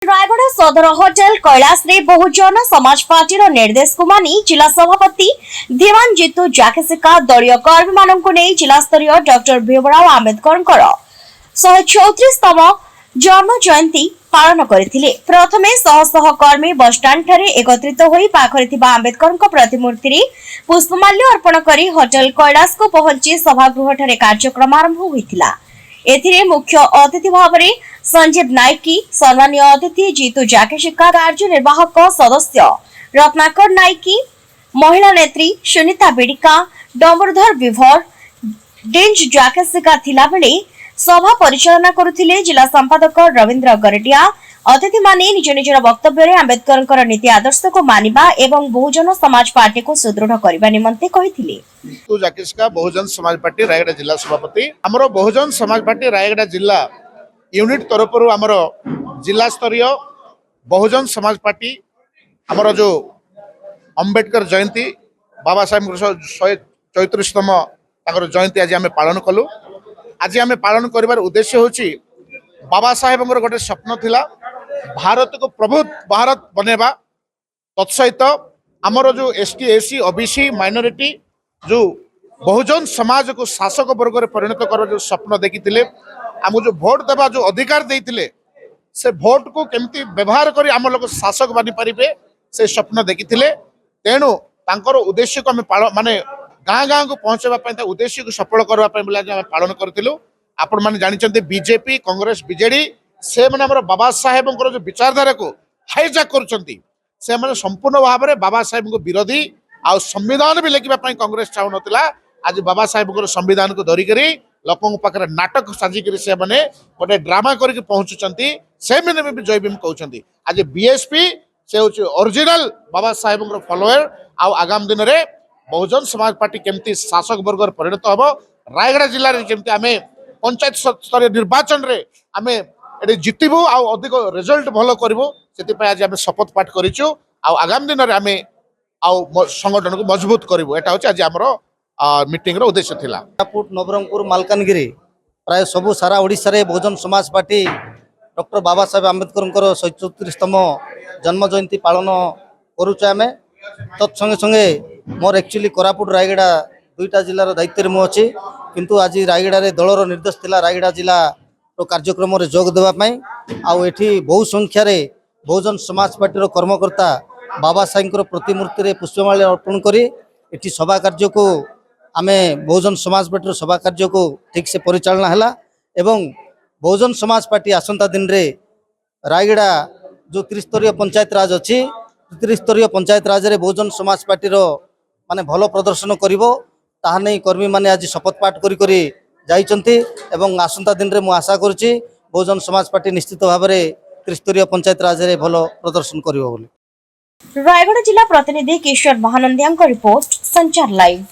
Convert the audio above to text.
रायगढ़ सदर होटेल कैलाश रे बहुजन समाज पार्टी निर्देश को मानी जिला सभापति धीमान जितु जाकेसिका दलीय कर्मी मानक नहीं जिला स्तरीय डॉक्टर भीमराव आंबेडकर 134तम जन्म जयंती पालन करथिले। प्रथमे शह शह कर्मी बसस्टाण्ड ठारे एकत्रित होई पाखरे थिबा आंबेडकर प्रतिमूर्ति रे पुष्पमाल्य अर्पण करी होटेल कैलाश को पहुंची सभागृह ठारे कार्यक्रम आरंभ होइथिला। एथिरे मुख्य अतिथि भावरे संजीव नायकी, सम्मानीय अतिथि जीतू जाकेशिका, कार्यनिर्वाहक सदस्य रत्नाकर नायकी, महिला नेत्री सुनीता बेडिका, डम्बरधर विभर, डेंज जाकेशिका थिला बेले सभा परिचालना करुथिले जिला संपादक रविंद्र गरडिया। अतिथि माने निज निजर वक्तव्य आंबेडकर नीति आदर्श को मानिबा एवं बहुजन समाज पार्टी को सुदृढ़ करबा निमंते कहिथिले। जीतू जाकेशिका बहुजन समाज पार्टी रायगढ़ जिला सभापति। हमरो बहुजन समाज पार्टी रायगढ़ जिला यूनिट तरफ आमर जिला स्तरीय बहुजन समाज पार्टी आमर जो अंबेडकर जयंती बाबा साहेब 134तम जयंती आज आम पालन कलु। आज आम पालन कर उद्देश्य होची बाबा साहेब गोटे स्वप्न थिला भारत को प्रबुद्ध भारत बनेबा। तत्सहित आमर जो एसटी एससी ओबीसी माइनॉरिटी जो बहुजन समाज को शासक वर्ग में परिणत कर जो स्वप्न देखी आमको जो भोट देवा जो अधिकार देते से भोट को केमती व्यवहार कर आम लोग शासक बनी पारे से स्वप्न देखी तेणु तांकर उद्देश्य को आम माने गाँ गाँ को पहुंचापी उद्देश्य को सफल करने पालन करूँ। आपण मैंने जानते बीजेपी कांग्रेस बीजेडी से मैंने बाबा साहेब जो विचारधारा को हाईजैक कर संपूर्ण भाव में बाबा साहेब को विरोधी आ संविधान भी लिखापी कांग्रेस चाहू ना। आज बाबा साहेब संविधान को धरिक लोकों पाखे नाटक साजिक से मैंने गोटे ड्रामा करके पहुंचुंट से मैंने भी जय भीम कहते। आज बीएसपी से हूँ ओरिजिनल बाबा साहेब फॉलोअर। आगामी दिन में बहुजन समाज पार्टी केमती शासक वर्ग परिणत हम रायगढ़ जिले में केमती आम पंचायत स्तर निर्वाचन रे आमे एटे जितबू अधिक रिजल्ट भल करूँ से आज आम शपथ पाठ करूँ। आगामी दिन में आम संगठन को मजबूत करूँ। यहाँ हूँ आज आमर मीटिंग रो उद्देश्य थिला। नवरंगपुर मालकानगिरी प्राय सबू सारा ओडिशा रे बहुजन समाज पार्टी डॉक्टर बाबा साहेब आंबेडकर 134तम जन्म जयंती पालन करुचे आम। तत्संगे संगे मोर एक्चुअली कोरापुट रायगढ़ दुईटा जिलार दायित्व में अच्छी किंतु आज रायगढ़ रे दलर निर्देश थिला रायगढ़ जिला कार्यक्रम रे जोग देवाई। आठी बहु संख्यार बहुजन समाज पार्टी कर्मकर्ता बाबा साहेब प्रतिमूर्ति रे पुष्पमाल्य अर्पण करी एठी सभा कार्य को आमे बहुजन समाज पार्टी सभा कार्य को ठीक से परिचालना हैला एवं बहुजन समाज पार्टी आसंता दिन रे रायगढ़ जो त्रिस्तरीय पंचायत राज अच्छी त्रिस्तरीय पंचायत राज रे बहुजन समाज पार्टी माने भल प्रदर्शन करिवो ताहा नहीं कर्मी माने आज शपथ पाठ करी जाइचंती एवं आसंता दिन रे मु आशा करूची बहुजन समाज पार्टी निश्चित भाव में त्रिस्तरीय पंचायत राज रे भल प्रदर्शन करिवो बोली। रायगढ़ जिला प्रतिनिधि किशोर महानंदिया रिपोर्ट संचार लाइव।